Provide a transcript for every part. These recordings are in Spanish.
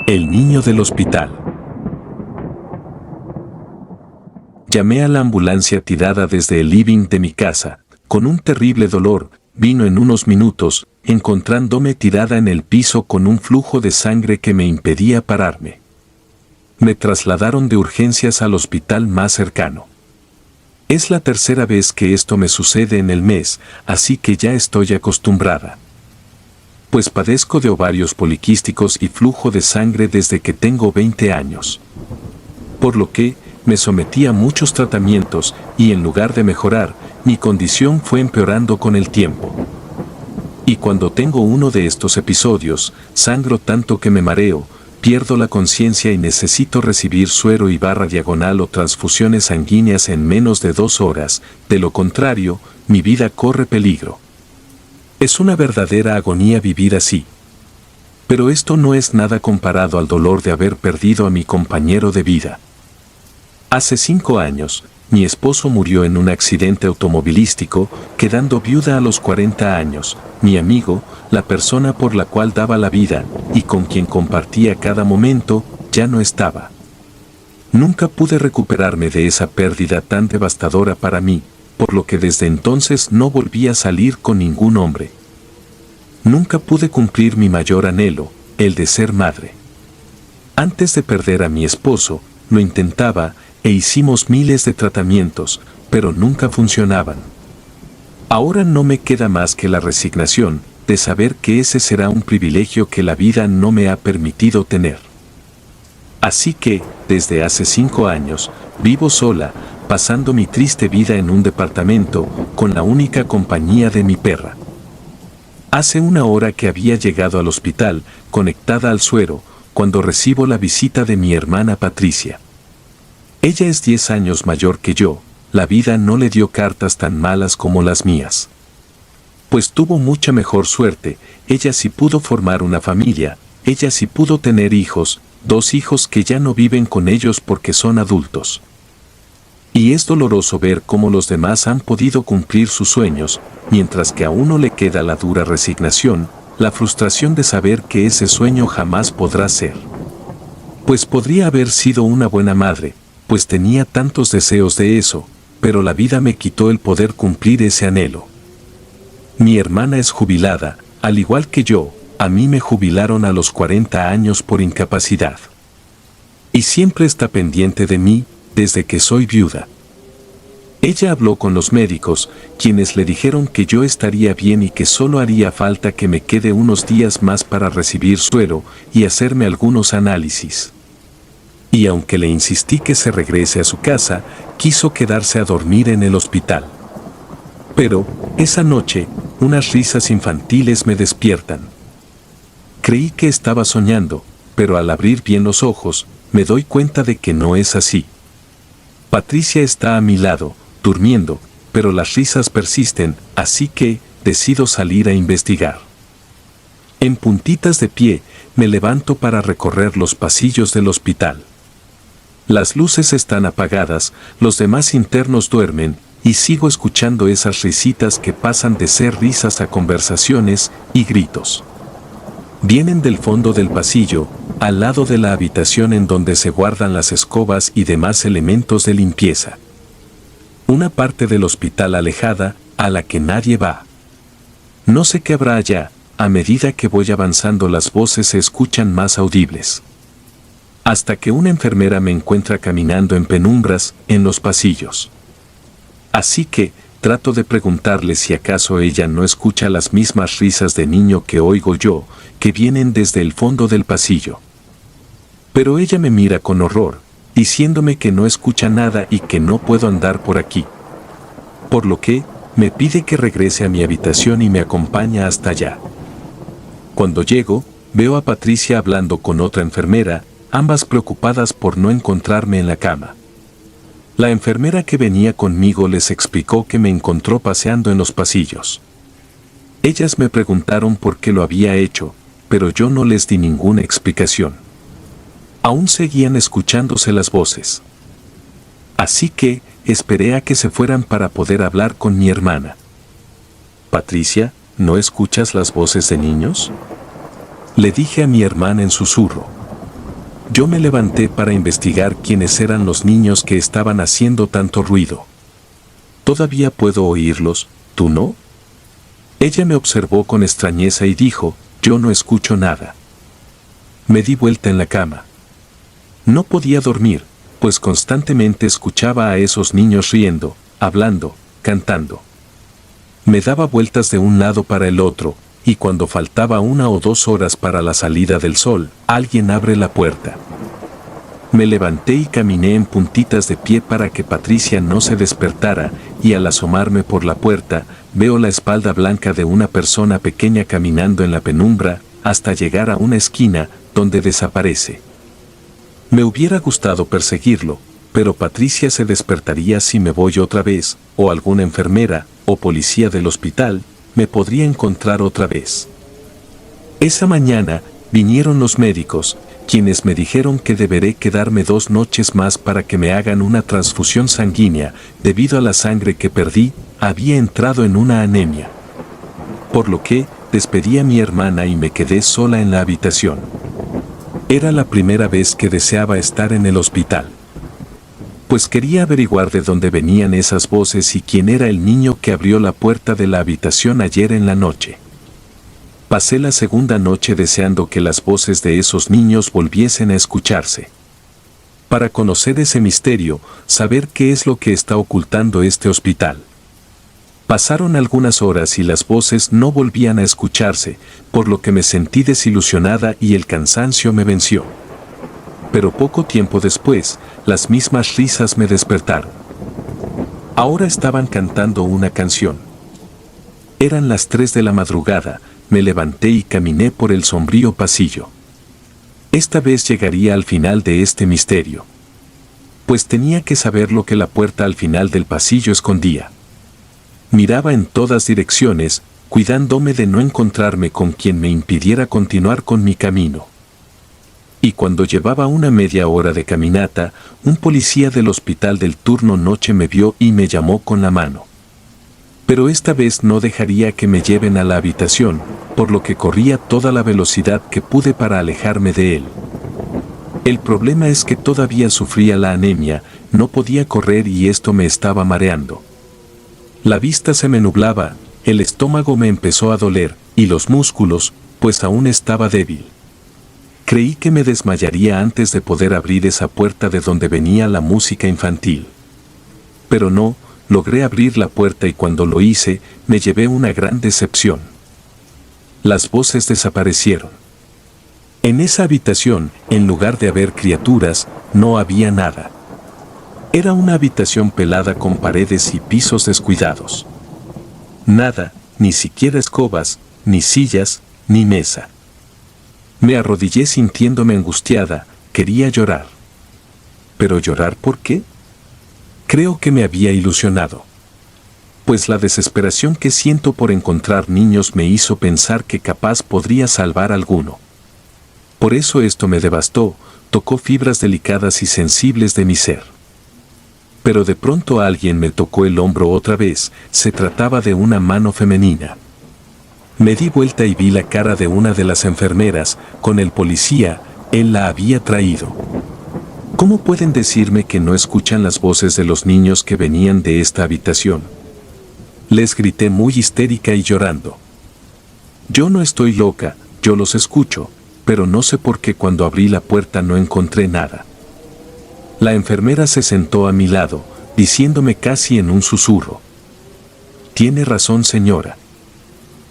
El niño del hospital. Llamé a la ambulancia tirada desde el living de mi casa. Con un terrible dolor, vino en unos minutos, encontrándome tirada en el piso con un flujo de sangre que me impedía pararme. Me trasladaron de urgencias al hospital más cercano. Es la tercera vez que esto me sucede en el mes, así que ya estoy acostumbrada. Pues padezco de ovarios poliquísticos y flujo de sangre desde que tengo 20 años. Por lo que, me sometí a muchos tratamientos y en lugar de mejorar, mi condición fue empeorando con el tiempo. Y cuando tengo uno de estos episodios, sangro tanto que me mareo, pierdo la conciencia y necesito recibir suero y barra diagonal o transfusiones sanguíneas en menos de 2 horas, de lo contrario, mi vida corre peligro. Es una verdadera agonía vivir así. Pero esto no es nada comparado al dolor de haber perdido a mi compañero de vida. Hace 5 años, mi esposo murió en un accidente automovilístico, quedando viuda a los 40 años. Mi amigo, la persona por la cual daba la vida y con quien compartía cada momento, ya no estaba. Nunca pude recuperarme de esa pérdida tan devastadora para mí, por lo que desde entonces no volví a salir con ningún hombre. Nunca pude cumplir mi mayor anhelo, el de ser madre. Antes de perder a mi esposo, lo intentaba e hicimos miles de tratamientos, pero nunca funcionaban. Ahora no me queda más que la resignación de saber que ese será un privilegio que la vida no me ha permitido tener. Así que, desde hace 5 años, vivo sola, pasando mi triste vida en un departamento, con la única compañía de mi perra. Hace 1 hora que había llegado al hospital, conectada al suero, cuando recibo la visita de mi hermana Patricia. Ella es 10 años mayor que yo, la vida no le dio cartas tan malas como las mías. Pues tuvo mucha mejor suerte, ella sí pudo formar una familia, ella sí pudo tener hijos, 2 hijos que ya no viven con ellos porque son adultos. Y es doloroso ver cómo los demás han podido cumplir sus sueños, mientras que a uno le queda la dura resignación, la frustración de saber que ese sueño jamás podrá ser. Pues podría haber sido una buena madre, pues tenía tantos deseos de eso, pero la vida me quitó el poder cumplir ese anhelo. Mi hermana es jubilada, al igual que yo, a mí me jubilaron a los 40 años por incapacidad. Y siempre está pendiente de mí, desde que soy viuda. Ella habló con los médicos, quienes le dijeron que yo estaría bien y que solo haría falta que me quede unos días más para recibir suero y hacerme algunos análisis. Y aunque le insistí que se regrese a su casa, quiso quedarse a dormir en el hospital. Pero, esa noche, unas risas infantiles me despiertan. Creí que estaba soñando, pero al abrir bien los ojos, me doy cuenta de que no es así. Patricia está a mi lado, durmiendo, pero las risas persisten, así que decido salir a investigar. En puntitas de pie, me levanto para recorrer los pasillos del hospital. Las luces están apagadas, los demás internos duermen, y sigo escuchando esas risitas que pasan de ser risas a conversaciones y gritos. Vienen del fondo del pasillo, al lado de la habitación en donde se guardan las escobas y demás elementos de limpieza. Una parte del hospital alejada, a la que nadie va. No sé qué habrá allá, a medida que voy avanzando las voces se escuchan más audibles. Hasta que una enfermera me encuentra caminando en penumbras, en los pasillos. Así que, trato de preguntarle si acaso ella no escucha las mismas risas de niño que oigo yo, que vienen desde el fondo del pasillo. Pero ella me mira con horror, diciéndome que no escucha nada y que no puedo andar por aquí. Por lo que, me pide que regrese a mi habitación y me acompaña hasta allá. Cuando llego, veo a Patricia hablando con otra enfermera, ambas preocupadas por no encontrarme en la cama. La enfermera que venía conmigo les explicó que me encontró paseando en los pasillos. Ellas me preguntaron por qué lo había hecho, pero yo no les di ninguna explicación. Aún seguían escuchándose las voces. Así que, esperé a que se fueran para poder hablar con mi hermana. Patricia, ¿no escuchas las voces de niños?, le dije a mi hermana en susurro. Yo me levanté para investigar quiénes eran los niños que estaban haciendo tanto ruido. Todavía puedo oírlos, ¿tú no? Ella me observó con extrañeza y dijo, yo no escucho nada. Me di vuelta en la cama. No podía dormir, pues constantemente escuchaba a esos niños riendo, hablando, cantando. Me daba vueltas de un lado para el otro, y cuando faltaba 1 o 2 horas para la salida del sol, alguien abre la puerta. Me levanté y caminé en puntitas de pie para que Patricia no se despertara, y al asomarme por la puerta, veo la espalda blanca de una persona pequeña caminando en la penumbra, hasta llegar a una esquina, donde desaparece. Me hubiera gustado perseguirlo, pero Patricia se despertaría si me voy otra vez, o alguna enfermera, o policía del hospital, me podría encontrar otra vez. Esa mañana, vinieron los médicos, quienes me dijeron que deberé quedarme 2 noches más para que me hagan una transfusión sanguínea, debido a la sangre que perdí, había entrado en una anemia. Por lo que, despedí a mi hermana y me quedé sola en la habitación. Era la primera vez que deseaba estar en el hospital. Pues quería averiguar de dónde venían esas voces y quién era el niño que abrió la puerta de la habitación ayer en la noche. Pasé la segunda noche deseando que las voces de esos niños volviesen a escucharse. Para conocer ese misterio, saber qué es lo que está ocultando este hospital. Pasaron algunas horas y las voces no volvían a escucharse, por lo que me sentí desilusionada y el cansancio me venció. Pero poco tiempo después, las mismas risas me despertaron. Ahora estaban cantando una canción. Eran las 3 de la madrugada, me levanté y caminé por el sombrío pasillo. Esta vez llegaría al final de este misterio. Pues tenía que saber lo que la puerta al final del pasillo escondía. Miraba en todas direcciones, cuidándome de no encontrarme con quien me impidiera continuar con mi camino. Y cuando llevaba una media hora de caminata, un policía del hospital del turno noche me vio y me llamó con la mano. Pero esta vez no dejaría que me lleven a la habitación, por lo que corría toda la velocidad que pude para alejarme de él. El problema es que todavía sufría la anemia, no podía correr y esto me estaba mareando. La vista se me nublaba, el estómago me empezó a doler, y los músculos, pues aún estaba débil. Creí que me desmayaría antes de poder abrir esa puerta de donde venía la música infantil. Pero no, logré abrir la puerta y cuando lo hice, me llevé una gran decepción. Las voces desaparecieron. En esa habitación, en lugar de haber criaturas, no había nada. Era una habitación pelada con paredes y pisos descuidados. Nada, ni siquiera escobas, ni sillas, ni mesa. Me arrodillé sintiéndome angustiada, quería llorar. ¿Pero llorar por qué? Creo que me había ilusionado. Pues la desesperación que siento por encontrar niños me hizo pensar que capaz podría salvar alguno. Por eso esto me devastó, tocó fibras delicadas y sensibles de mi ser. Pero de pronto alguien me tocó el hombro otra vez, se trataba de una mano femenina. Me di vuelta y vi la cara de una de las enfermeras, con el policía, él la había traído. ¿Cómo pueden decirme que no escuchan las voces de los niños que venían de esta habitación? Les grité muy histérica y llorando. Yo no estoy loca, yo los escucho, pero no sé por qué cuando abrí la puerta no encontré nada. La enfermera se sentó a mi lado, diciéndome casi en un susurro. Tiene razón, señora.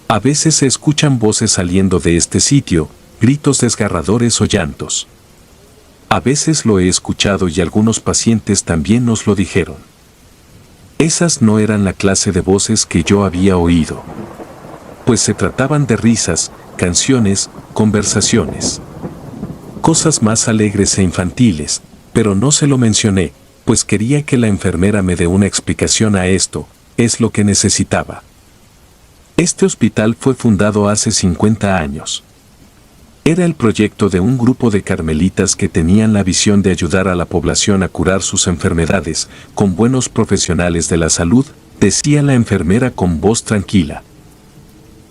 A veces se escuchan voces saliendo de este sitio, gritos desgarradores o llantos. A veces lo he escuchado y algunos pacientes también nos lo dijeron. Esas no eran la clase de voces que yo había oído. Pues se trataban de risas, canciones, conversaciones. Cosas más alegres e infantiles, pero no se lo mencioné, pues quería que la enfermera me dé una explicación a esto, es lo que necesitaba. Este hospital fue fundado hace 50 años. Era el proyecto de un grupo de carmelitas que tenían la visión de ayudar a la población a curar sus enfermedades, con buenos profesionales de la salud, decía la enfermera con voz tranquila.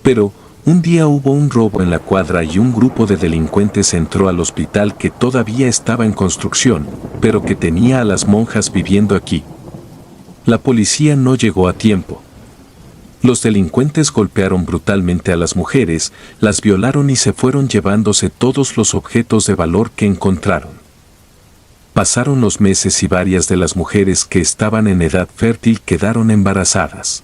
Pero, Un día hubo un robo en la cuadra y un grupo de delincuentes entró al hospital que todavía estaba en construcción, pero que tenía a las monjas viviendo aquí. La policía no llegó a tiempo. Los delincuentes golpearon brutalmente a las mujeres, las violaron y se fueron llevándose todos los objetos de valor que encontraron. Pasaron los meses y varias de las mujeres que estaban en edad fértil quedaron embarazadas.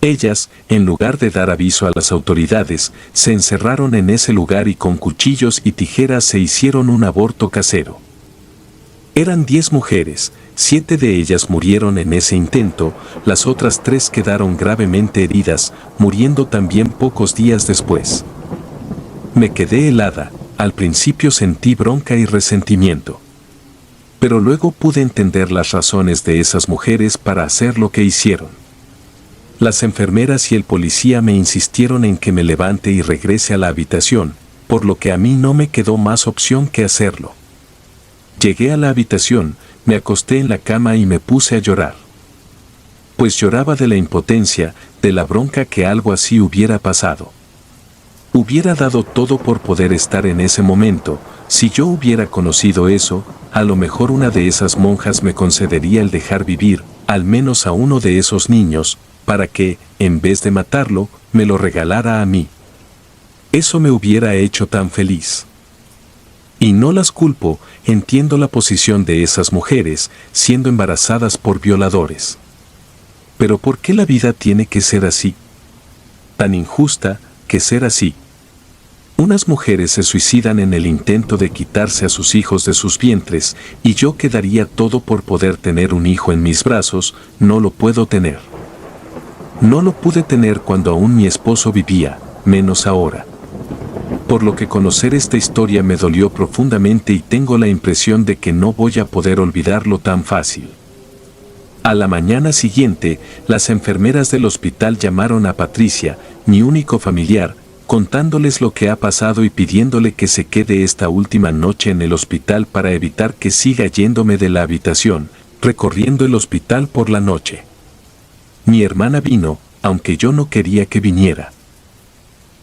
Ellas, en lugar de dar aviso a las autoridades, se encerraron en ese lugar y con cuchillos y tijeras se hicieron un aborto casero. Eran 10 mujeres, 7 de ellas murieron en ese intento, las otras 3 quedaron gravemente heridas, muriendo también pocos días después. Me quedé helada, al principio sentí bronca y resentimiento. Pero luego pude entender las razones de esas mujeres para hacer lo que hicieron. Las enfermeras y el policía me insistieron en que me levante y regrese a la habitación, por lo que a mí no me quedó más opción que hacerlo. Llegué a la habitación, me acosté en la cama y me puse a llorar. Pues lloraba de la impotencia, de la bronca que algo así hubiera pasado. Hubiera dado todo por poder estar en ese momento. Si yo hubiera conocido eso, a lo mejor una de esas monjas me concedería el dejar vivir, al menos a uno de esos niños, para que, en vez de matarlo, me lo regalara a mí. Eso me hubiera hecho tan feliz. Y no las culpo, entiendo la posición de esas mujeres, siendo embarazadas por violadores. Pero ¿por qué la vida tiene que ser así? Tan injusta, que ser así. Unas mujeres se suicidan en el intento de quitarse a sus hijos de sus vientres, y yo que daría todo por poder tener un hijo en mis brazos, no lo puedo tener. No lo pude tener cuando aún mi esposo vivía, menos ahora. Por lo que conocer esta historia me dolió profundamente y tengo la impresión de que no voy a poder olvidarlo tan fácil. A la mañana siguiente, las enfermeras del hospital llamaron a Patricia, mi único familiar, contándoles lo que ha pasado y pidiéndole que se quede esta última noche en el hospital para evitar que siga yéndome de la habitación, recorriendo el hospital por la noche. Mi hermana vino, aunque yo no quería que viniera.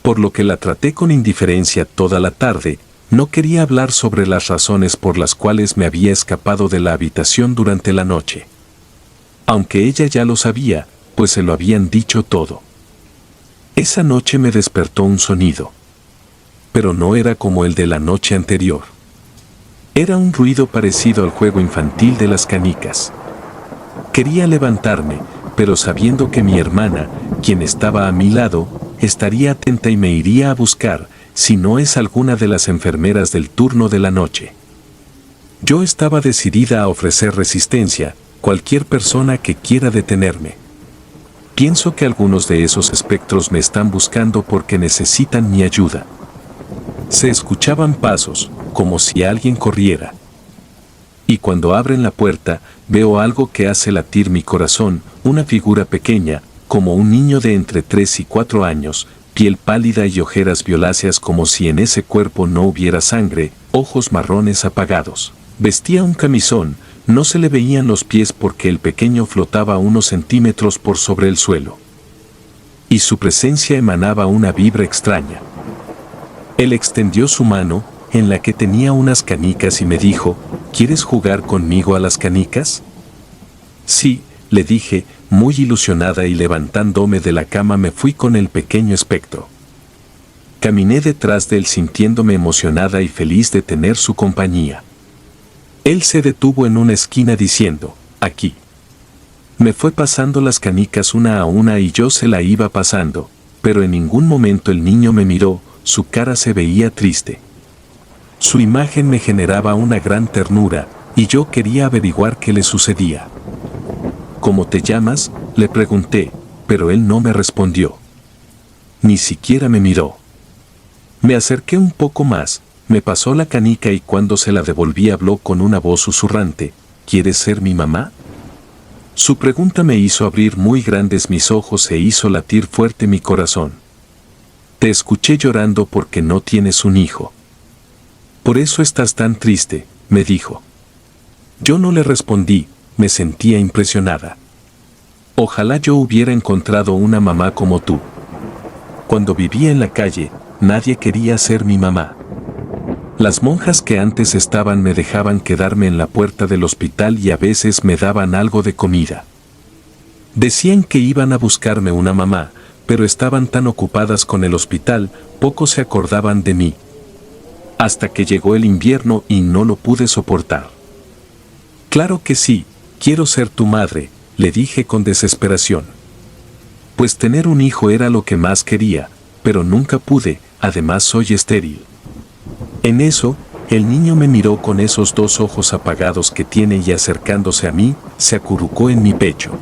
Por lo que la traté con indiferencia toda la tarde, no quería hablar sobre las razones por las cuales me había escapado de la habitación durante la noche. Aunque ella ya lo sabía, pues se lo habían dicho todo. Esa noche me despertó un sonido. Pero no era como el de la noche anterior. Era un ruido parecido al juego infantil de las canicas. Quería levantarme, pero sabiendo que mi hermana, quien estaba a mi lado, estaría atenta y me iría a buscar, si no es alguna de las enfermeras del turno de la noche. Yo estaba decidida a ofrecer resistencia, cualquier persona que quiera detenerme. Pienso que algunos de esos espectros me están buscando porque necesitan mi ayuda. Se escuchaban pasos, como si alguien corriera. Y cuando abren la puerta, veo algo que hace latir mi corazón, una figura pequeña, como un niño de entre 3 y 4 años, piel pálida y ojeras violáceas como si en ese cuerpo no hubiera sangre, ojos marrones apagados. Vestía un camisón, no se le veían los pies porque el pequeño flotaba unos centímetros por sobre el suelo. Y su presencia emanaba una vibra extraña. Él extendió su mano, en la que tenía unas canicas y me dijo, ¿quieres jugar conmigo a las canicas? Sí, le dije, muy ilusionada y levantándome de la cama me fui con el pequeño espectro. Caminé detrás de él sintiéndome emocionada y feliz de tener su compañía. Él se detuvo en una esquina diciendo, aquí. Me fue pasando las canicas una a una y yo se la iba pasando, pero en ningún momento el niño me miró, su cara se veía triste. Su imagen me generaba una gran ternura, y yo quería averiguar qué le sucedía. ¿Cómo te llamas?, le pregunté, pero él no me respondió. Ni siquiera me miró. Me acerqué un poco más, me pasó la canica y cuando se la devolví habló con una voz susurrante, ¿quieres ser mi mamá? Su pregunta me hizo abrir muy grandes mis ojos e hizo latir fuerte mi corazón. Te escuché llorando porque no tienes un hijo. Por eso estás tan triste, me dijo. Yo no le respondí, me sentía impresionada. Ojalá yo hubiera encontrado una mamá como tú. Cuando vivía en la calle, nadie quería ser mi mamá. Las monjas que antes estaban me dejaban quedarme en la puerta del hospital y a veces me daban algo de comida. Decían que iban a buscarme una mamá, pero estaban tan ocupadas con el hospital, poco se acordaban de mí. Hasta que llegó el invierno y no lo pude soportar. Claro que sí, quiero ser tu madre, le dije con desesperación. Pues tener un hijo era lo que más quería, pero nunca pude, además soy estéril. En eso, el niño me miró con esos dos ojos apagados que tiene y acercándose a mí, se acurrucó en mi pecho.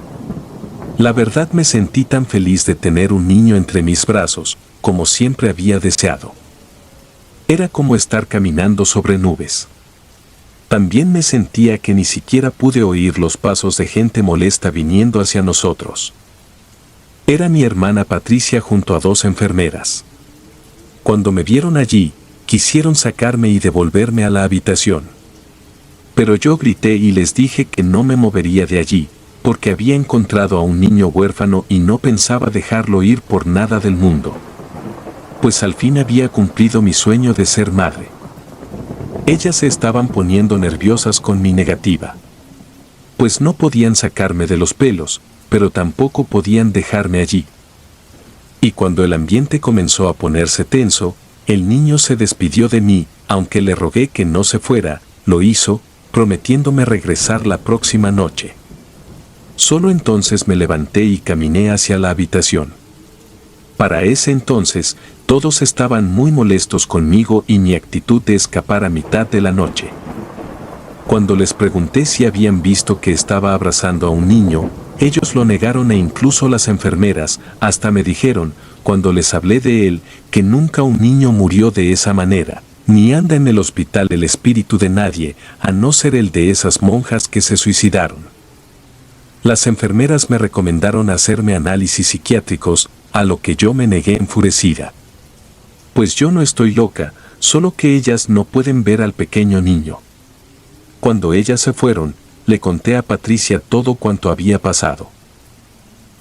La verdad me sentí tan feliz de tener un niño entre mis brazos, como siempre había deseado. Era como estar caminando sobre nubes. También me sentía que ni siquiera pude oír los pasos de gente molesta viniendo hacia nosotros. Era mi hermana Patricia junto a dos enfermeras. Cuando me vieron allí, quisieron sacarme y devolverme a la habitación. Pero yo grité y les dije que no me movería de allí, porque había encontrado a un niño huérfano y no pensaba dejarlo ir por nada del mundo. Pues al fin había cumplido mi sueño de ser madre. Ellas se estaban poniendo nerviosas con mi negativa. Pues no podían sacarme de los pelos, pero tampoco podían dejarme allí. Y cuando el ambiente comenzó a ponerse tenso, el niño se despidió de mí, aunque le rogué que no se fuera, lo hizo, prometiéndome regresar la próxima noche. Solo entonces me levanté y caminé hacia la habitación. Para ese entonces, todos estaban muy molestos conmigo y mi actitud de escapar a mitad de la noche. Cuando les pregunté si habían visto que estaba abrazando a un niño, ellos lo negaron e incluso las enfermeras, hasta me dijeron, cuando les hablé de él, que nunca un niño murió de esa manera, ni anda en el hospital el espíritu de nadie, a no ser el de esas monjas que se suicidaron. Las enfermeras me recomendaron hacerme análisis psiquiátricos, a lo que yo me negué enfurecida. Pues yo no estoy loca, solo que ellas no pueden ver al pequeño niño. Cuando ellas se fueron, le conté a Patricia todo cuanto había pasado.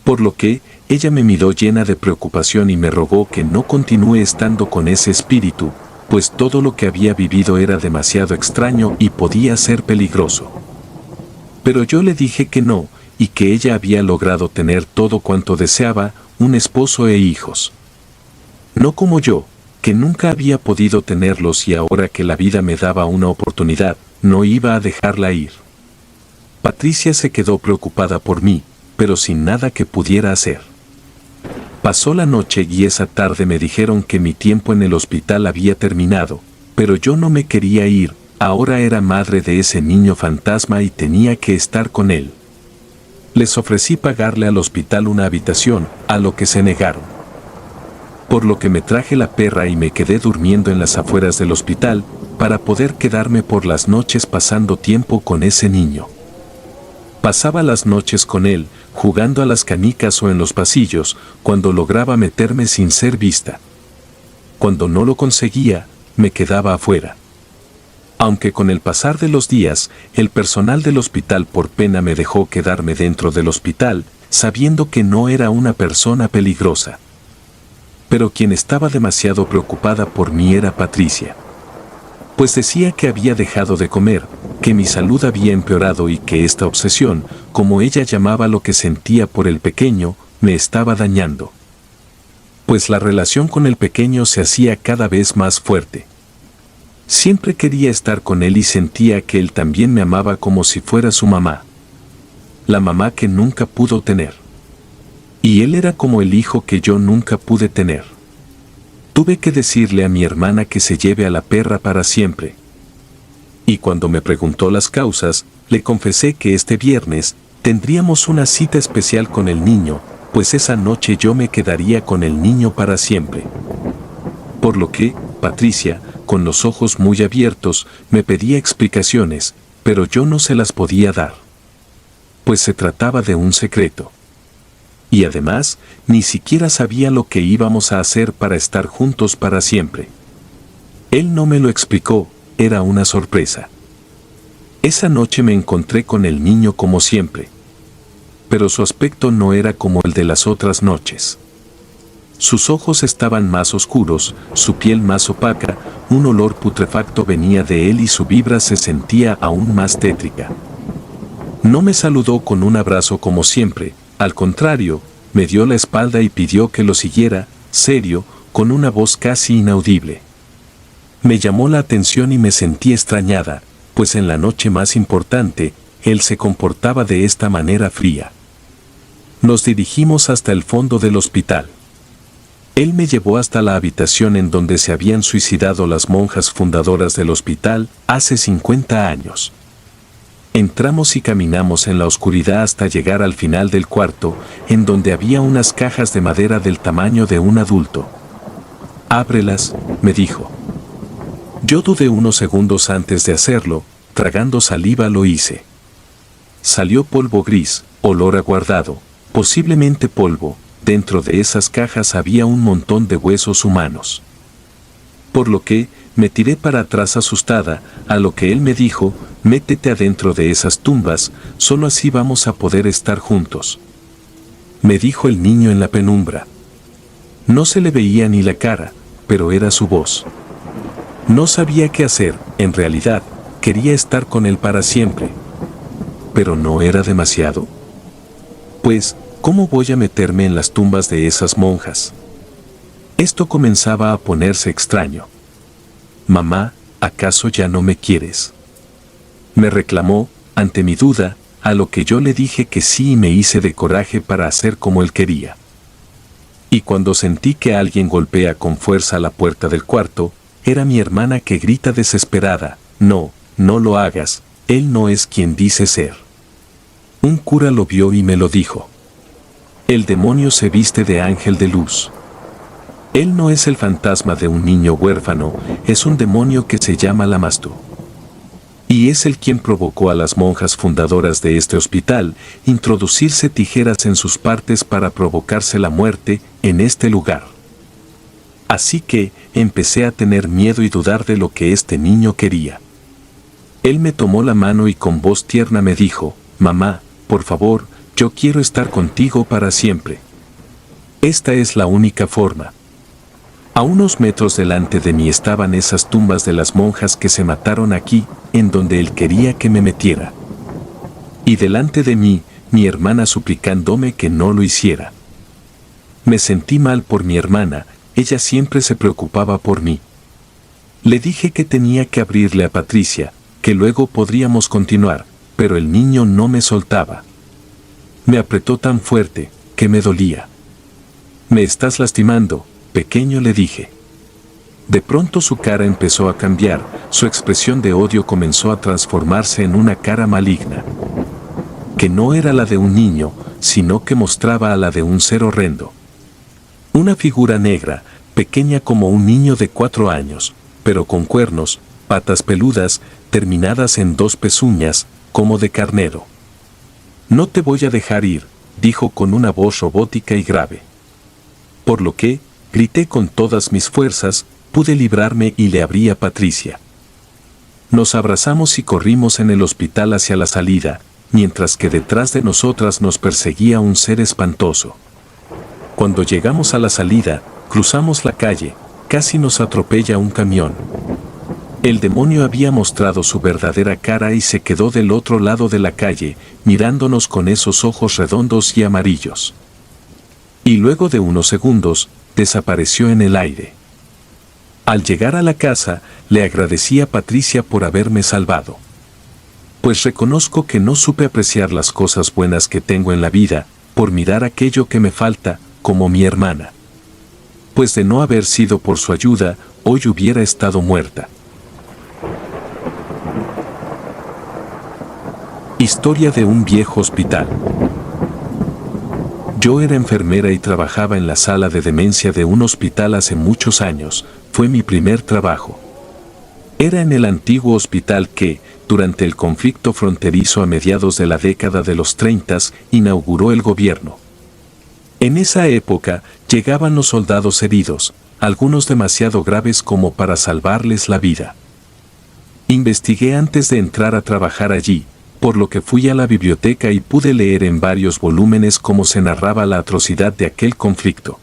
Por lo que, ella me miró llena de preocupación y me rogó que no continúe estando con ese espíritu, pues todo lo que había vivido era demasiado extraño y podía ser peligroso. Pero yo le dije que no, y que ella había logrado tener todo cuanto deseaba, un esposo e hijos. No como yo, que nunca había podido tenerlos y ahora que la vida me daba una oportunidad, no iba a dejarla ir. Patricia se quedó preocupada por mí, pero sin nada que pudiera hacer. Pasó la noche y esa tarde me dijeron que mi tiempo en el hospital había terminado, pero yo no me quería ir, ahora era madre de ese niño fantasma y tenía que estar con él. Les ofrecí pagarle al hospital una habitación, a lo que se negaron. Por lo que me traje la perra y me quedé durmiendo en las afueras del hospital, para poder quedarme por las noches pasando tiempo con ese niño. Pasaba las noches con él, jugando a las canicas o en los pasillos, cuando lograba meterme sin ser vista. Cuando no lo conseguía, me quedaba afuera. Aunque con el pasar de los días, el personal del hospital por pena me dejó quedarme dentro del hospital, sabiendo que no era una persona peligrosa. Pero quien estaba demasiado preocupada por mí era Patricia. Pues decía que había dejado de comer, que mi salud había empeorado y que esta obsesión, como ella llamaba lo que sentía por el pequeño, me estaba dañando. Pues la relación con el pequeño se hacía cada vez más fuerte. Siempre quería estar con él y sentía que él también me amaba como si fuera su mamá. La mamá que nunca pudo tener. Y él era como el hijo que yo nunca pude tener. Tuve que decirle a mi hermana que se lleve a la perra para siempre. Y cuando me preguntó las causas, le confesé que este viernes tendríamos una cita especial con el niño, pues esa noche yo me quedaría con el niño para siempre. Por lo que, Patricia, con los ojos muy abiertos, me pedía explicaciones, pero yo no se las podía dar. Pues se trataba de un secreto. Y además, ni siquiera sabía lo que íbamos a hacer para estar juntos para siempre. Él no me lo explicó, era una sorpresa. Esa noche me encontré con el niño como siempre. Pero su aspecto no era como el de las otras noches. Sus ojos estaban más oscuros, su piel más opaca, un olor putrefacto venía de él y su vibra se sentía aún más tétrica. No me saludó con un abrazo como siempre, al contrario, me dio la espalda y pidió que lo siguiera, serio, con una voz casi inaudible. Me llamó la atención y me sentí extrañada, pues en la noche más importante, él se comportaba de esta manera fría. Nos dirigimos hasta el fondo del hospital. Él me llevó hasta la habitación en donde se habían suicidado las monjas fundadoras del hospital hace 50 años. Entramos y caminamos en la oscuridad hasta llegar al final del cuarto, en donde había unas cajas de madera del tamaño de un adulto. «Ábrelas», me dijo. Yo dudé unos segundos antes de hacerlo, tragando saliva lo hice. Salió polvo gris, olor a guardado, posiblemente polvo. Dentro de esas cajas había un montón de huesos humanos. Por lo que, me tiré para atrás asustada, a lo que él me dijo, métete adentro de esas tumbas, solo así vamos a poder estar juntos. Me dijo el niño en la penumbra. No se le veía ni la cara, pero era su voz. No sabía qué hacer, en realidad, quería estar con él para siempre. Pero ¿no era demasiado? Pues, ¿cómo voy a meterme en las tumbas de esas monjas? Esto comenzaba a ponerse extraño. Mamá, ¿acaso ya no me quieres? Me reclamó, ante mi duda, a lo que yo le dije que sí y me hice de coraje para hacer como él quería. Y cuando sentí que alguien golpea con fuerza la puerta del cuarto, era mi hermana que grita desesperada, no, no lo hagas, él no es quien dice ser. Un cura lo vio y me lo dijo. El demonio se viste de ángel de luz. Él no es el fantasma de un niño huérfano, es un demonio que se llama Lamastu. Y es el quien provocó a las monjas fundadoras de este hospital introducirse tijeras en sus partes para provocarse la muerte en este lugar. Así que empecé a tener miedo y dudar de lo que este niño quería. Él me tomó la mano y con voz tierna me dijo, mamá, por favor, yo quiero estar contigo para siempre. Esta es la única forma. A unos metros delante de mí estaban esas tumbas de las monjas que se mataron aquí, en donde él quería que me metiera. Y delante de mí, mi hermana suplicándome que no lo hiciera. Me sentí mal por mi hermana, ella siempre se preocupaba por mí. Le dije que tenía que abrirle a Patricia, que luego podríamos continuar, pero el niño no me soltaba. Me apretó tan fuerte, que me dolía. «Me estás lastimando, pequeño», le dije. De pronto su cara empezó a cambiar, su expresión de odio comenzó a transformarse en una cara maligna. Que no era la de un niño, sino que mostraba a la de un ser horrendo. Una figura negra, pequeña como un niño de 4 años, pero con cuernos, patas peludas, terminadas en 2 pezuñas, como de carnero. «No te voy a dejar ir», dijo con una voz robótica y grave. Por lo que, grité con todas mis fuerzas, pude librarme y le abrí a Patricia. Nos abrazamos y corrimos en el hospital hacia la salida, mientras que detrás de nosotras nos perseguía un ser espantoso. Cuando llegamos a la salida, cruzamos la calle, casi nos atropella un camión. El demonio había mostrado su verdadera cara y se quedó del otro lado de la calle, mirándonos con esos ojos redondos y amarillos. Y luego de unos segundos, desapareció en el aire. Al llegar a la casa, le agradecí a Patricia por haberme salvado. Pues reconozco que no supe apreciar las cosas buenas que tengo en la vida, por mirar aquello que me falta, como mi hermana. Pues de no haber sido por su ayuda, hoy hubiera estado muerta. Historia de un viejo hospital. Yo era enfermera y trabajaba en la sala de demencia de un hospital hace muchos años, fue mi primer trabajo. Era en el antiguo hospital que, durante el conflicto fronterizo a mediados de la década de los 30, inauguró el gobierno. En esa época, llegaban los soldados heridos, algunos demasiado graves como para salvarles la vida. Investigué antes de entrar a trabajar allí, por lo que fui a la biblioteca y pude leer en varios volúmenes cómo se narraba la atrocidad de aquel conflicto.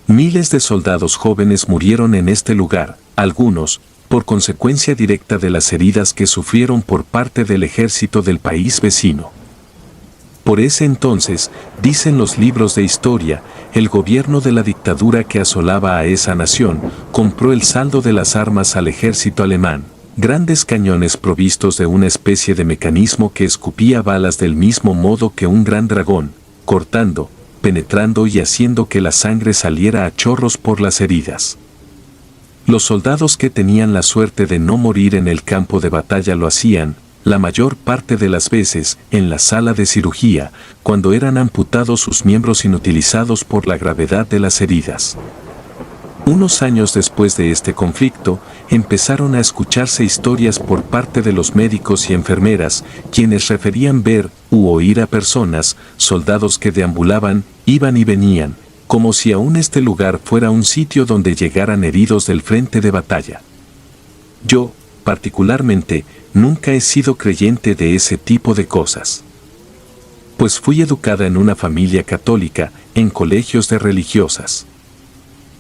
Miles de soldados jóvenes murieron en este lugar, algunos, por consecuencia directa de las heridas que sufrieron por parte del ejército del país vecino. Por ese entonces, dicen los libros de historia, el gobierno de la dictadura que asolaba a esa nación compró el saldo de las armas al ejército alemán, grandes cañones provistos de una especie de mecanismo que escupía balas del mismo modo que un gran dragón, cortando, penetrando y haciendo que la sangre saliera a chorros por las heridas. Los soldados que tenían la suerte de no morir en el campo de batalla lo hacían, la mayor parte de las veces, en la sala de cirugía, cuando eran amputados sus miembros inutilizados por la gravedad de las heridas. Unos años después de este conflicto, empezaron a escucharse historias por parte de los médicos y enfermeras, quienes referían ver u oír a personas, soldados que deambulaban, iban y venían, como si aún este lugar fuera un sitio donde llegaran heridos del frente de batalla. Yo, particularmente, nunca he sido creyente de ese tipo de cosas. Pues fui educada en una familia católica, en colegios de religiosas.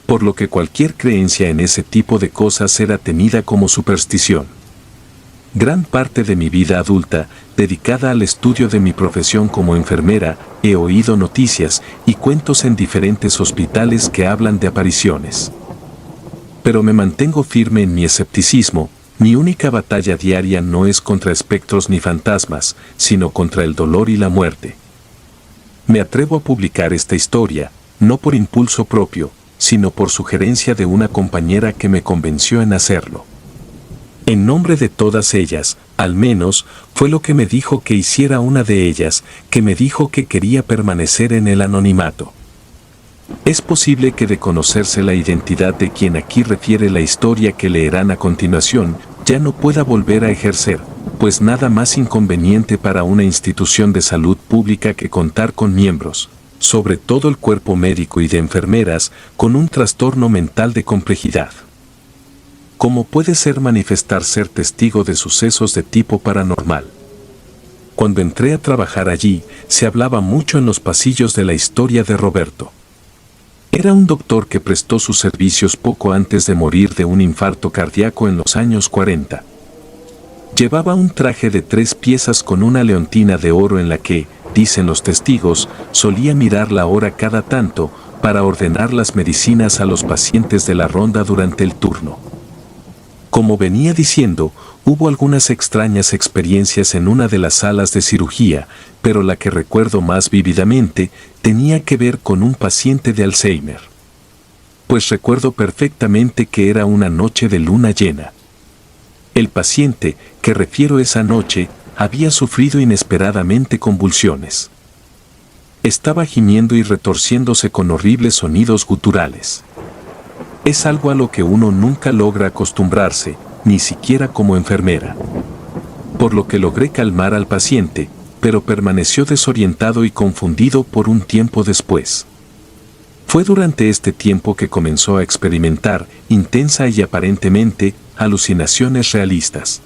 Por lo que cualquier creencia en ese tipo de cosas era tenida como superstición. Gran parte de mi vida adulta, dedicada al estudio de mi profesión como enfermera, he oído noticias y cuentos en diferentes hospitales que hablan de apariciones. Pero me mantengo firme en mi escepticismo. Mi única batalla diaria no es contra espectros ni fantasmas, sino contra el dolor y la muerte. Me atrevo a publicar esta historia, no por impulso propio, sino por sugerencia de una compañera que me convenció en hacerlo. En nombre de todas ellas, al menos, fue lo que me dijo que hiciera una de ellas, que me dijo que quería permanecer en el anonimato. Es posible que de conocerse la identidad de quien aquí refiere la historia que leerán a continuación, ya no pueda volver a ejercer, pues nada más inconveniente para una institución de salud pública que contar con miembros, sobre todo el cuerpo médico y de enfermeras, con un trastorno mental de complejidad. ¿Cómo puede ser manifestar ser testigo de sucesos de tipo paranormal? Cuando entré a trabajar allí, se hablaba mucho en los pasillos de la historia de Roberto. Era un doctor que prestó sus servicios poco antes de morir de un infarto cardíaco en los años 40. Llevaba un traje de 3 piezas con una leontina de oro en la que, dicen los testigos, solía mirar la hora cada tanto para ordenar las medicinas a los pacientes de la ronda durante el turno. Como venía diciendo, hubo algunas extrañas experiencias en una de las salas de cirugía, pero la que recuerdo más vívidamente tenía que ver con un paciente de Alzheimer. Pues recuerdo perfectamente que era una noche de luna llena. El paciente, que refiero esa noche, había sufrido inesperadamente convulsiones. Estaba gimiendo y retorciéndose con horribles sonidos guturales. Es algo a lo que uno nunca logra acostumbrarse, ni siquiera como enfermera. Por lo que logré calmar al paciente, pero permaneció desorientado y confundido por un tiempo después. Fue durante este tiempo que comenzó a experimentar, intensa y aparentemente, alucinaciones realistas.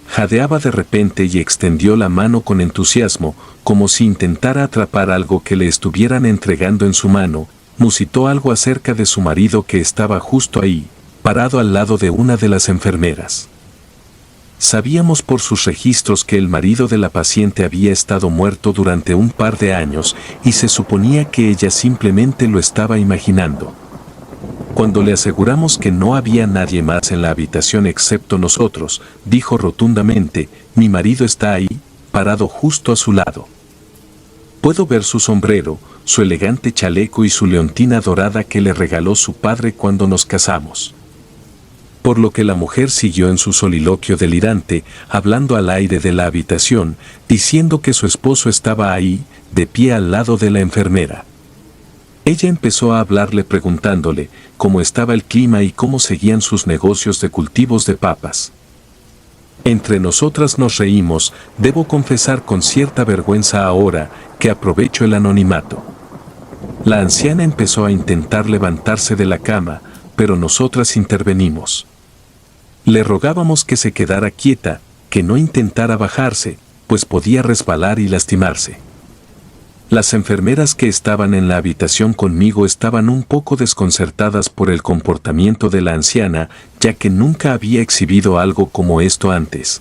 Jadeaba de repente y extendió la mano con entusiasmo, como si intentara atrapar algo que le estuvieran entregando en su mano. Musitó algo acerca de su marido que estaba justo ahí, parado al lado de una de las enfermeras. Sabíamos por sus registros que el marido de la paciente había estado muerto durante un par de años y se suponía que ella simplemente lo estaba imaginando. Cuando le aseguramos que no había nadie más en la habitación excepto nosotros, dijo rotundamente, mi marido está ahí, parado justo a su lado. Puedo ver su sombrero, su elegante chaleco y su leontina dorada que le regaló su padre cuando nos casamos. Por lo que la mujer siguió en su soliloquio delirante, hablando al aire de la habitación, diciendo que su esposo estaba ahí, de pie al lado de la enfermera. Ella empezó a hablarle preguntándole cómo estaba el clima y cómo seguían sus negocios de cultivos de papas. Entre nosotras nos reímos, debo confesar con cierta vergüenza ahora, que aprovecho el anonimato. La anciana empezó a intentar levantarse de la cama, pero nosotras intervenimos. Le rogábamos que se quedara quieta, que no intentara bajarse, pues podía resbalar y lastimarse. Las enfermeras que estaban en la habitación conmigo estaban un poco desconcertadas por el comportamiento de la anciana, ya que nunca había exhibido algo como esto antes.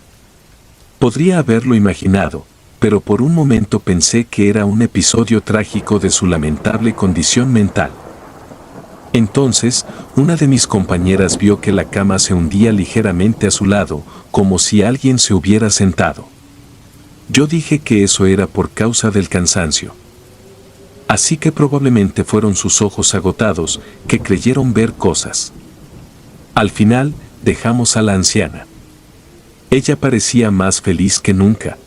Podría haberlo imaginado, pero por un momento pensé que era un episodio trágico de su lamentable condición mental. Entonces, una de mis compañeras vio que la cama se hundía ligeramente a su lado, como si alguien se hubiera sentado. Yo dije que eso era por causa del cansancio. Así que probablemente fueron sus ojos agotados, que creyeron ver cosas. Al final, dejamos a la anciana. Ella parecía más feliz que nunca.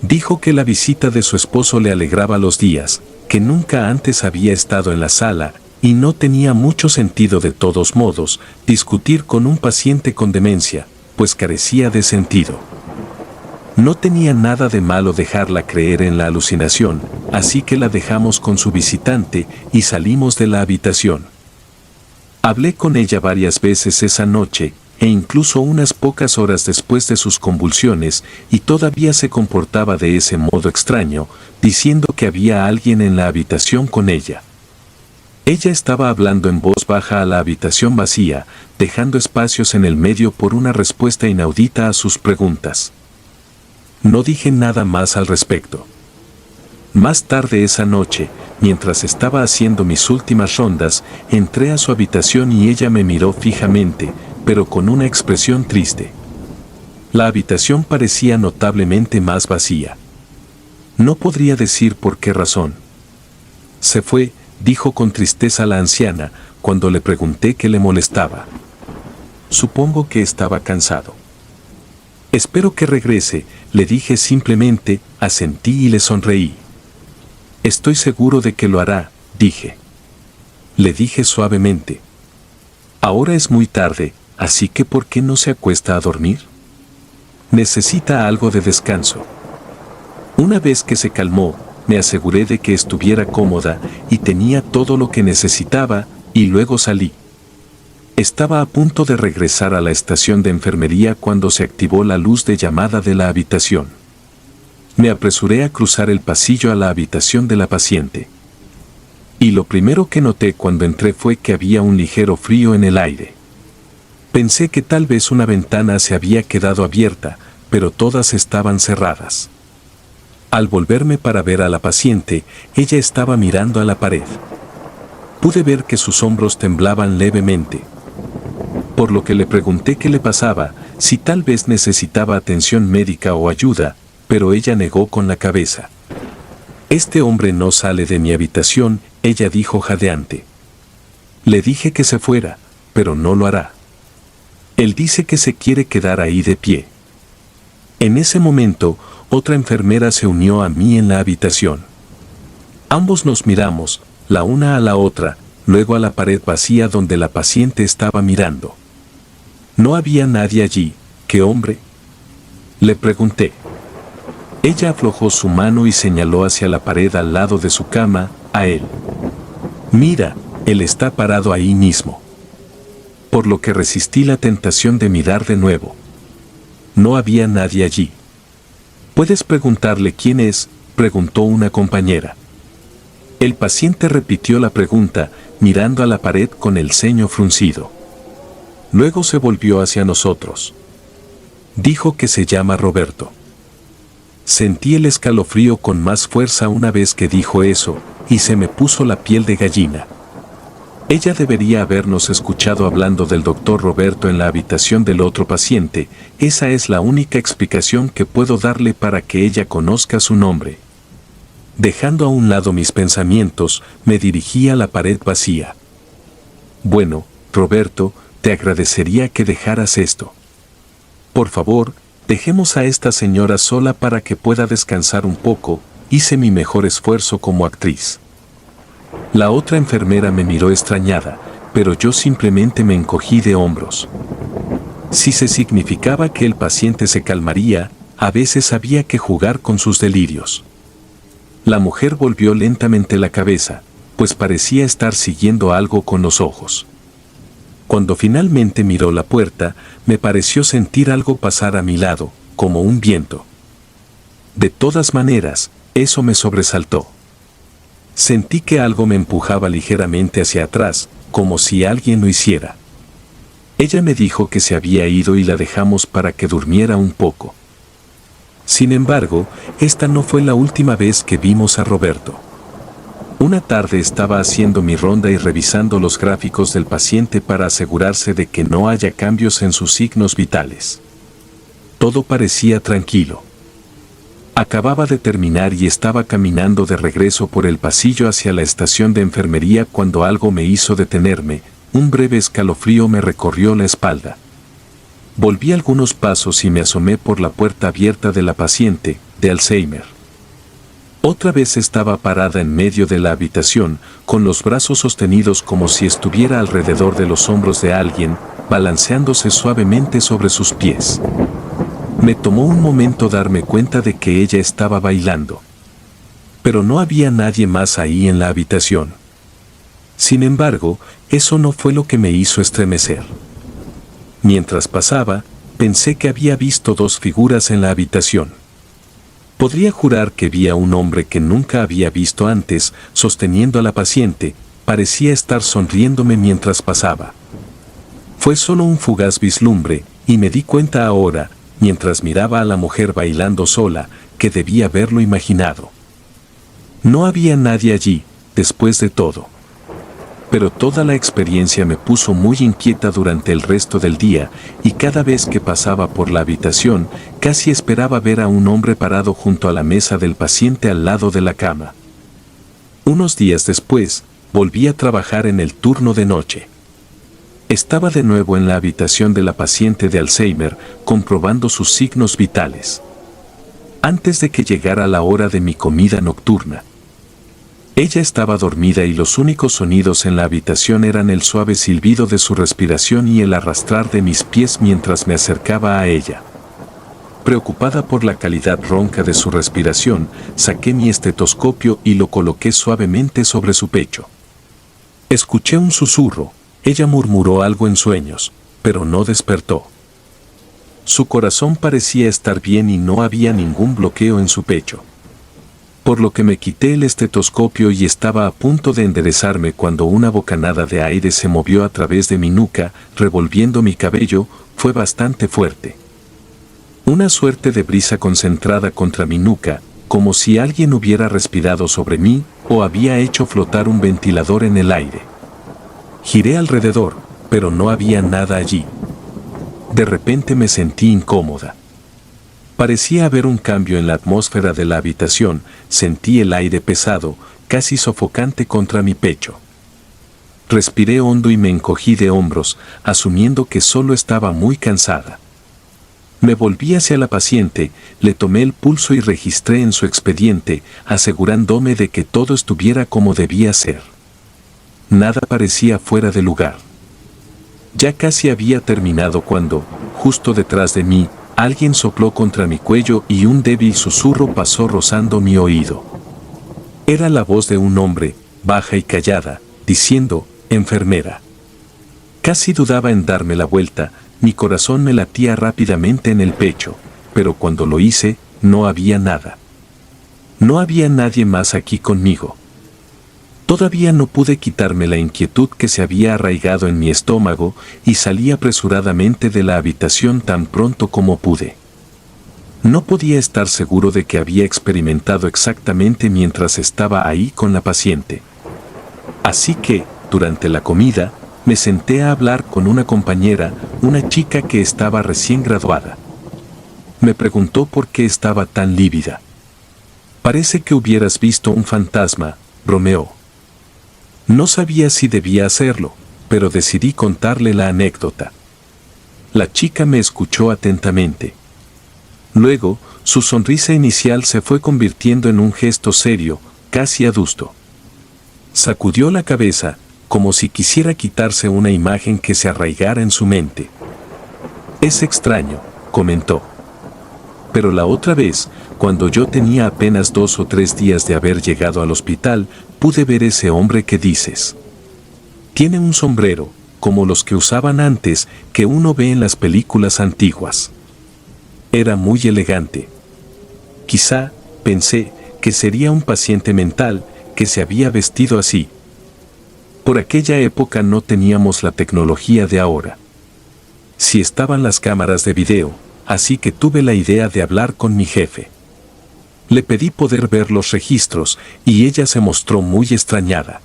Dijo que la visita de su esposo le alegraba los días, que nunca antes había estado en la sala, y no tenía mucho sentido de todos modos discutir con un paciente con demencia, pues carecía de sentido. No tenía nada de malo dejarla creer en la alucinación, así que la dejamos con su visitante y salimos de la habitación. Hablé con ella varias veces esa noche, e incluso unas pocas horas después de sus convulsiones, y todavía se comportaba de ese modo extraño, diciendo que había alguien en la habitación con ella. Ella estaba hablando en voz baja a la habitación vacía, dejando espacios en el medio por una respuesta inaudita a sus preguntas. No dije nada más al respecto. Más tarde esa noche, mientras estaba haciendo mis últimas rondas, entré a su habitación y ella me miró fijamente, pero con una expresión triste. La habitación parecía notablemente más vacía. No podría decir por qué razón. Se fue, dijo con tristeza la anciana, cuando le pregunté qué le molestaba. Supongo que estaba cansado. Espero que regrese, le dije simplemente, asentí y le sonreí. Estoy seguro de que lo hará, dije. Le dije suavemente. Ahora es muy tarde, así que ¿por qué no se acuesta a dormir? Necesita algo de descanso. Una vez que se calmó, me aseguré de que estuviera cómoda y tenía todo lo que necesitaba, y luego salí. Estaba a punto de regresar a la estación de enfermería cuando se activó la luz de llamada de la habitación. Me apresuré a cruzar el pasillo a la habitación de la paciente. Y lo primero que noté cuando entré fue que había un ligero frío en el aire. Pensé que tal vez una ventana se había quedado abierta, pero todas estaban cerradas. Al volverme para ver a la paciente, ella estaba mirando a la pared. Pude ver que sus hombros temblaban levemente. Por lo que le pregunté qué le pasaba, si tal vez necesitaba atención médica o ayuda, pero ella negó con la cabeza. Este hombre no sale de mi habitación, ella dijo jadeante. Le dije que se fuera, pero no lo hará. Él dice que se quiere quedar ahí de pie. En ese momento, otra enfermera se unió a mí en la habitación. Ambos nos miramos, la una a la otra, luego a la pared vacía donde la paciente estaba mirando. No había nadie allí. ¿Qué hombre? Le pregunté. Ella aflojó su mano y señaló hacia la pared al lado de su cama, a él. Mira, él está parado ahí mismo. Por lo que resistí la tentación de mirar de nuevo. No había nadie allí. ¿Puedes preguntarle quién es?, preguntó una compañera. El paciente repitió la pregunta, mirando a la pared con el ceño fruncido. Luego se volvió hacia nosotros. Dijo que se llama Roberto. Sentí el escalofrío con más fuerza una vez que dijo eso, y se me puso la piel de gallina. Ella debería habernos escuchado hablando del doctor Roberto en la habitación del otro paciente. Esa es la única explicación que puedo darle para que ella conozca su nombre. Dejando a un lado mis pensamientos, me dirigí a la pared vacía. Bueno, Roberto, te agradecería que dejaras esto. Por favor, dejemos a esta señora sola para que pueda descansar un poco. Hice mi mejor esfuerzo como actriz. La otra enfermera me miró extrañada, pero yo simplemente me encogí de hombros. Si se significaba que el paciente se calmaría, a veces había que jugar con sus delirios. La mujer volvió lentamente la cabeza, pues parecía estar siguiendo algo con los ojos. Cuando finalmente miró la puerta, me pareció sentir algo pasar a mi lado, como un viento. De todas maneras, eso me sobresaltó. Sentí que algo me empujaba ligeramente hacia atrás, como si alguien lo hiciera. Ella me dijo que se había ido y la dejamos para que durmiera un poco. Sin embargo, esta no fue la última vez que vimos a Roberto. Una tarde estaba haciendo mi ronda y revisando los gráficos del paciente para asegurarse de que no haya cambios en sus signos vitales. Todo parecía tranquilo. Acababa de terminar y estaba caminando de regreso por el pasillo hacia la estación de enfermería cuando algo me hizo detenerme, un breve escalofrío me recorrió la espalda. Volví algunos pasos y me asomé por la puerta abierta de la paciente, de Alzheimer. Otra vez estaba parada en medio de la habitación, con los brazos sostenidos como si estuviera alrededor de los hombros de alguien, balanceándose suavemente sobre sus pies. Me tomó un momento darme cuenta de que ella estaba bailando. Pero no había nadie más ahí en la habitación. Sin embargo, eso no fue lo que me hizo estremecer. Mientras pasaba, pensé que había visto dos figuras en la habitación. Podría jurar que vi a un hombre que nunca había visto antes, sosteniendo a la paciente, parecía estar sonriéndome mientras pasaba. Fue solo un fugaz vislumbre, y me di cuenta ahora, mientras miraba a la mujer bailando sola, que debía haberlo imaginado. No había nadie allí, después de todo. Pero toda la experiencia me puso muy inquieta durante el resto del día, y cada vez que pasaba por la habitación, casi esperaba ver a un hombre parado junto a la mesa del paciente al lado de la cama. Unos días después, volví a trabajar en el turno de noche. Estaba de nuevo en la habitación de la paciente de Alzheimer, comprobando sus signos vitales. Antes de que llegara la hora de mi comida nocturna. Ella estaba dormida y los únicos sonidos en la habitación eran el suave silbido de su respiración y el arrastrar de mis pies mientras me acercaba a ella. Preocupada por la calidad ronca de su respiración, saqué mi estetoscopio y lo coloqué suavemente sobre su pecho. Escuché un susurro. Ella murmuró algo en sueños, pero no despertó. Su corazón parecía estar bien y no había ningún bloqueo en su pecho. Por lo que me quité el estetoscopio y estaba a punto de enderezarme cuando una bocanada de aire se movió a través de mi nuca, revolviendo mi cabello, fue bastante fuerte. Una suerte de brisa concentrada contra mi nuca, como si alguien hubiera respirado sobre mí o había hecho flotar un ventilador en el aire. Giré alrededor, pero no había nada allí. De repente me sentí incómoda. Parecía haber un cambio en la atmósfera de la habitación, sentí el aire pesado, casi sofocante contra mi pecho. Respiré hondo y me encogí de hombros, asumiendo que solo estaba muy cansada. Me volví hacia la paciente, le tomé el pulso y registré en su expediente, asegurándome de que todo estuviera como debía ser. Nada parecía fuera de lugar. Ya casi había terminado cuando, justo detrás de mí, alguien sopló contra mi cuello y un débil susurro pasó rozando mi oído. Era la voz de un hombre, baja y callada, diciendo, «Enfermera». Casi dudaba en darme la vuelta, mi corazón me latía rápidamente en el pecho, pero cuando lo hice, no había nada. No había nadie más aquí conmigo. Todavía no pude quitarme la inquietud que se había arraigado en mi estómago y salí apresuradamente de la habitación tan pronto como pude. No podía estar seguro de que había experimentado exactamente mientras estaba ahí con la paciente. Así que, durante la comida, me senté a hablar con una compañera, una chica que estaba recién graduada. Me preguntó por qué estaba tan lívida. «Parece que hubieras visto un fantasma», bromeó. No sabía si debía hacerlo, pero decidí contarle la anécdota. La chica me escuchó atentamente. Luego, su sonrisa inicial se fue convirtiendo en un gesto serio, casi adusto. Sacudió la cabeza, como si quisiera quitarse una imagen que se arraigara en su mente. «Es extraño», comentó. «Pero la otra vez, cuando yo tenía apenas 2 o 3 días de haber llegado al hospital, pude ver ese hombre que dices. Tiene un sombrero, como los que usaban antes, que uno ve en las películas antiguas. Era muy elegante. Quizá, pensé, que sería un paciente mental, que se había vestido así. Por aquella época no teníamos la tecnología de ahora. Sí estaban las cámaras de video, así que tuve la idea de hablar con mi jefe. Le pedí poder ver los registros y ella se mostró muy extrañada.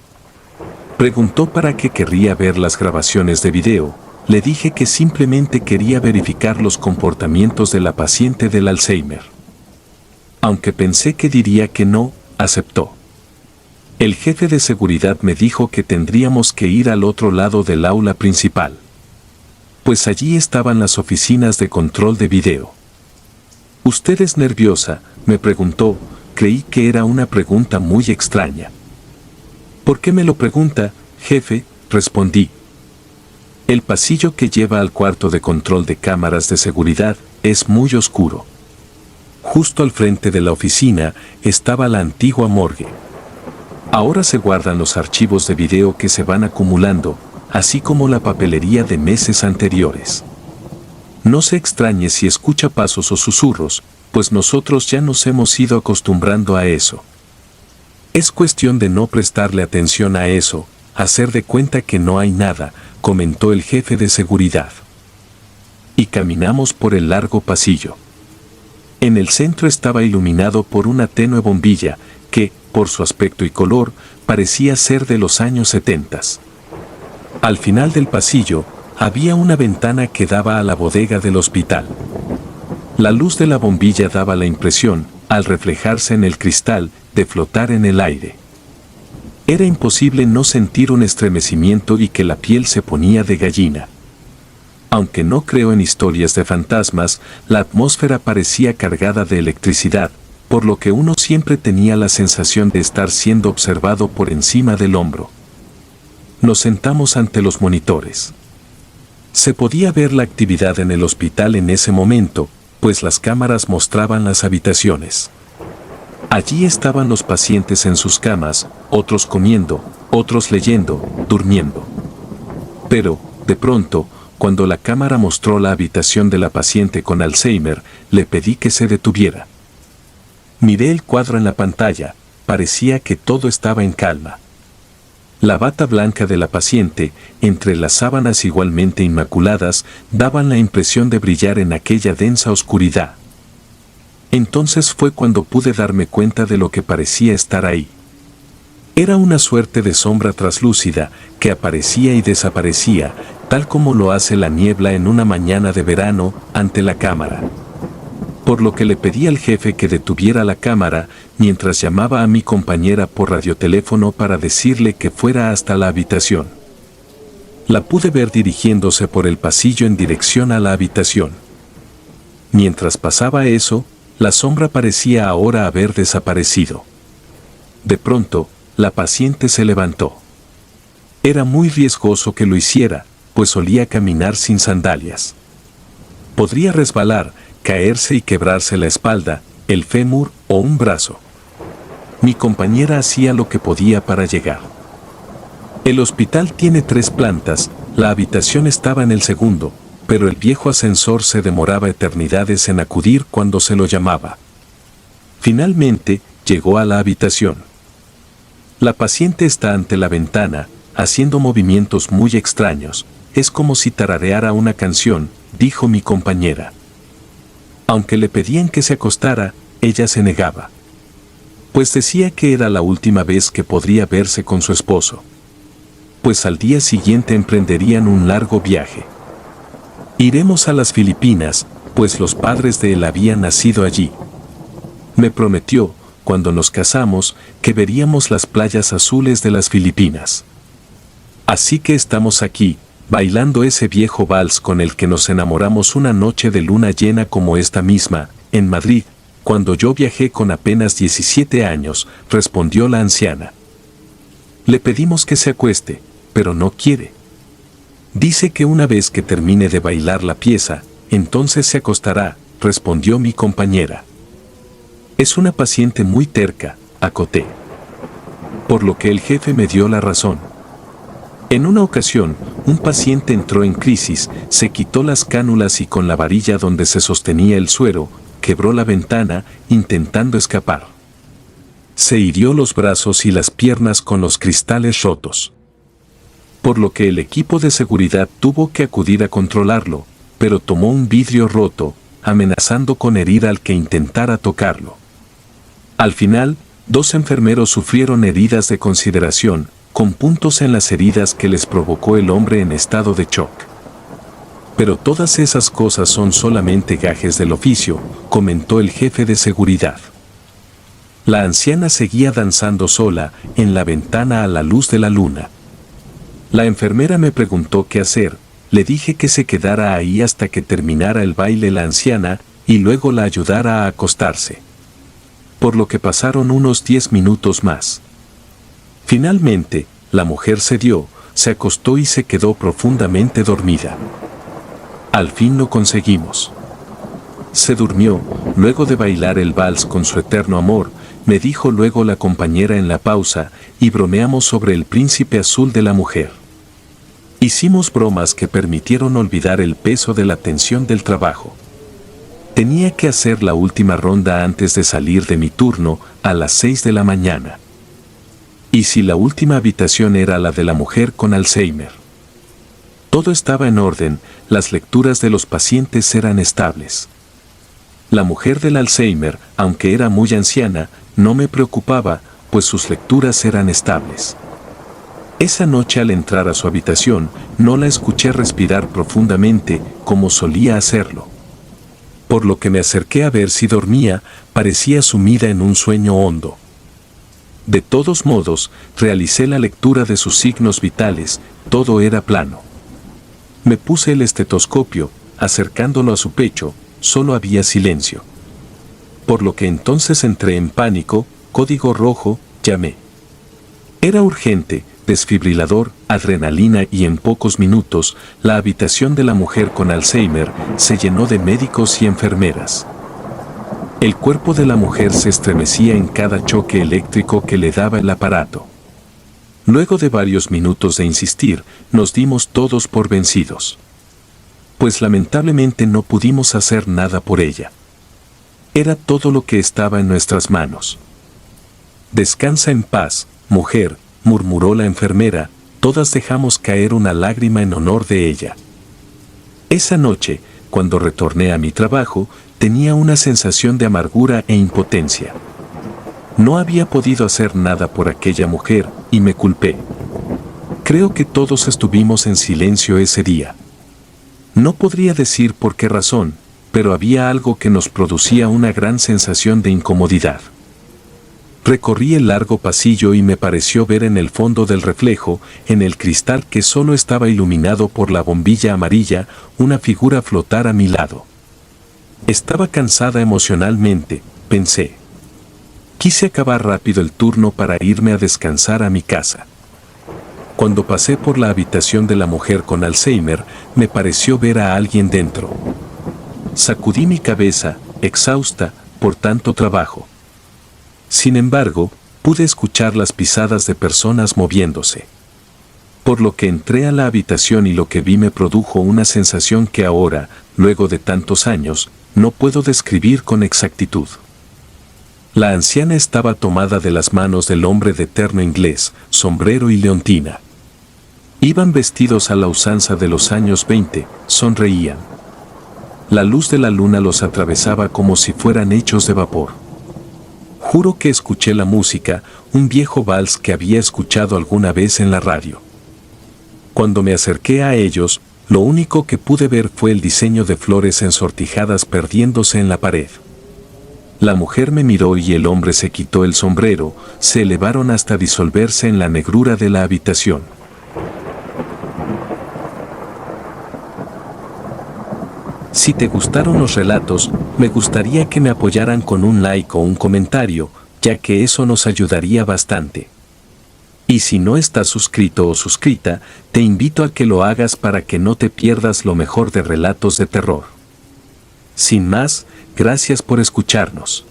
Preguntó para qué querría ver las grabaciones de video. Le dije que simplemente quería verificar los comportamientos de la paciente del Alzheimer. Aunque pensé que diría que no, aceptó. El jefe de seguridad me dijo que tendríamos que ir al otro lado del aula principal. Pues allí estaban las oficinas de control de video. ¿Usted es nerviosa?, me preguntó. Creí que era una pregunta muy extraña. ¿Por qué me lo pregunta, jefe?, respondí. El pasillo que lleva al cuarto de control de cámaras de seguridad es muy oscuro. Justo al frente de la oficina estaba la antigua morgue. Ahora se guardan los archivos de video que se van acumulando, así como la papelería de meses anteriores. No se extrañe si escucha pasos o susurros, pues nosotros ya nos hemos ido acostumbrando a eso. Es cuestión de no prestarle atención a eso, hacer de cuenta que no hay nada, comentó el jefe de seguridad. Y caminamos por el largo pasillo. En el centro estaba iluminado por una tenue bombilla, que, por su aspecto y color, parecía ser de los años 70. Al final del pasillo, había una ventana que daba a la bodega del hospital. La luz de la bombilla daba la impresión, al reflejarse en el cristal, de flotar en el aire. Era imposible no sentir un estremecimiento y que la piel se ponía de gallina. Aunque no creo en historias de fantasmas, la atmósfera parecía cargada de electricidad, por lo que uno siempre tenía la sensación de estar siendo observado por encima del hombro. Nos sentamos ante los monitores. Se podía ver la actividad en el hospital en ese momento, pues las cámaras mostraban las habitaciones. Allí estaban los pacientes en sus camas, otros comiendo, otros leyendo, durmiendo. Pero, de pronto, cuando la cámara mostró la habitación de la paciente con Alzheimer, le pedí que se detuviera. Miré el cuadro en la pantalla, parecía que todo estaba en calma. La bata blanca de la paciente, entre las sábanas igualmente inmaculadas, daban la impresión de brillar en aquella densa oscuridad. Entonces fue cuando pude darme cuenta de lo que parecía estar ahí. Era una suerte de sombra traslúcida que aparecía y desaparecía, tal como lo hace la niebla en una mañana de verano ante la cámara. Por lo que le pedí al jefe que detuviera la cámara mientras llamaba a mi compañera por radioteléfono para decirle que fuera hasta la habitación. La pude ver dirigiéndose por el pasillo en dirección a la habitación. Mientras pasaba eso, la sombra parecía ahora haber desaparecido. De pronto, la paciente se levantó. Era muy riesgoso que lo hiciera, pues solía caminar sin sandalias. Podría resbalar, caerse y quebrarse la espalda, el fémur o un brazo. Mi compañera hacía lo que podía para llegar. El hospital tiene 3 plantas, la habitación estaba en el segundo, pero el viejo ascensor se demoraba eternidades en acudir cuando se lo llamaba. Finalmente, llegó a la habitación. La paciente está ante la ventana, haciendo movimientos muy extraños. Es como si tarareara una canción, dijo mi compañera. Aunque le pedían que se acostara, ella se negaba. Pues decía que era la última vez que podría verse con su esposo. Pues al día siguiente emprenderían un largo viaje. Iremos a las Filipinas, pues los padres de él habían nacido allí. Me prometió, cuando nos casamos, que veríamos las playas azules de las Filipinas. Así que estamos aquí, bailando ese viejo vals con el que nos enamoramos una noche de luna llena como esta misma, en Madrid, cuando yo viajé con apenas 17 años, respondió la anciana. Le pedimos que se acueste, pero no quiere. Dice que una vez que termine de bailar la pieza, entonces se acostará, respondió mi compañera. Es una paciente muy terca, acoté. Por lo que el jefe me dio la razón. En una ocasión, un paciente entró en crisis, se quitó las cánulas y con la varilla donde se sostenía el suero, quebró la ventana, intentando escapar. Se hirió los brazos y las piernas con los cristales rotos, por lo que el equipo de seguridad tuvo que acudir a controlarlo, pero tomó un vidrio roto, amenazando con herir al que intentara tocarlo. Al final, 2 enfermeros sufrieron heridas de consideración, con puntos en las heridas que les provocó el hombre en estado de shock. Pero todas esas cosas son solamente gajes del oficio, comentó el jefe de seguridad. La anciana seguía danzando sola, en la ventana a la luz de la luna. La enfermera me preguntó qué hacer, le dije que se quedara ahí hasta que terminara el baile la anciana, y luego la ayudara a acostarse. Por lo que pasaron unos 10 minutos más. Finalmente, la mujer cedió, se acostó y se quedó profundamente dormida. Al fin lo conseguimos. Se durmió, luego de bailar el vals con su eterno amor, me dijo luego la compañera en la pausa, y bromeamos sobre el príncipe azul de la mujer. Hicimos bromas que permitieron olvidar el peso de la tensión del trabajo. Tenía que hacer la última ronda antes de salir de mi turno, a las 6 de la mañana. Y si la última habitación era la de la mujer con Alzheimer. Todo estaba en orden, las lecturas de los pacientes eran estables. La mujer del Alzheimer, aunque era muy anciana, no me preocupaba, pues sus lecturas eran estables. Esa noche al entrar a su habitación, no la escuché respirar profundamente, como solía hacerlo. Por lo que me acerqué a ver si dormía, parecía sumida en un sueño hondo. De todos modos, realicé la lectura de sus signos vitales, todo era plano. Me puse el estetoscopio, acercándolo a su pecho, solo había silencio. Por lo que entonces entré en pánico, código rojo, llamé. Era urgente, desfibrilador, adrenalina y en pocos minutos, la habitación de la mujer con Alzheimer se llenó de médicos y enfermeras. El cuerpo de la mujer se estremecía en cada choque eléctrico que le daba el aparato. Luego de varios minutos de insistir, nos dimos todos por vencidos. Pues lamentablemente no pudimos hacer nada por ella. Era todo lo que estaba en nuestras manos. Descansa en paz, mujer, murmuró la enfermera, todas dejamos caer una lágrima en honor de ella. Esa noche, cuando retorné a mi trabajo, tenía una sensación de amargura e impotencia. No había podido hacer nada por aquella mujer, y me culpé. Creo que todos estuvimos en silencio ese día. No podría decir por qué razón, pero había algo que nos producía una gran sensación de incomodidad. Recorrí el largo pasillo y me pareció ver en el fondo del reflejo, en el cristal que solo estaba iluminado por la bombilla amarilla, una figura flotar a mi lado. Estaba cansada emocionalmente, pensé. Quise acabar rápido el turno para irme a descansar a mi casa. Cuando pasé por la habitación de la mujer con Alzheimer, me pareció ver a alguien dentro. Sacudí mi cabeza, exhausta, por tanto trabajo. Sin embargo, pude escuchar las pisadas de personas moviéndose. Por lo que entré a la habitación y lo que vi me produjo una sensación que ahora, luego de tantos años, no puedo describir con exactitud. La anciana estaba tomada de las manos del hombre de terno inglés, sombrero y leontina. Iban vestidos a la usanza de los años 20, sonreían. La luz de la luna los atravesaba como si fueran hechos de vapor. Juro que escuché la música, un viejo vals que había escuchado alguna vez en la radio. Cuando me acerqué a ellos, lo único que pude ver fue el diseño de flores ensortijadas perdiéndose en la pared. La mujer me miró y el hombre se quitó el sombrero, se elevaron hasta disolverse en la negrura de la habitación. Si te gustaron los relatos, me gustaría que me apoyaran con un like o un comentario, ya que eso nos ayudaría bastante. Y si no estás suscrito o suscrita, te invito a que lo hagas para que no te pierdas lo mejor de relatos de terror. Sin más, gracias por escucharnos.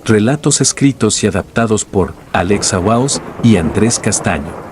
Relatos escritos y adaptados por Alexa Waos y Andrés Castaño.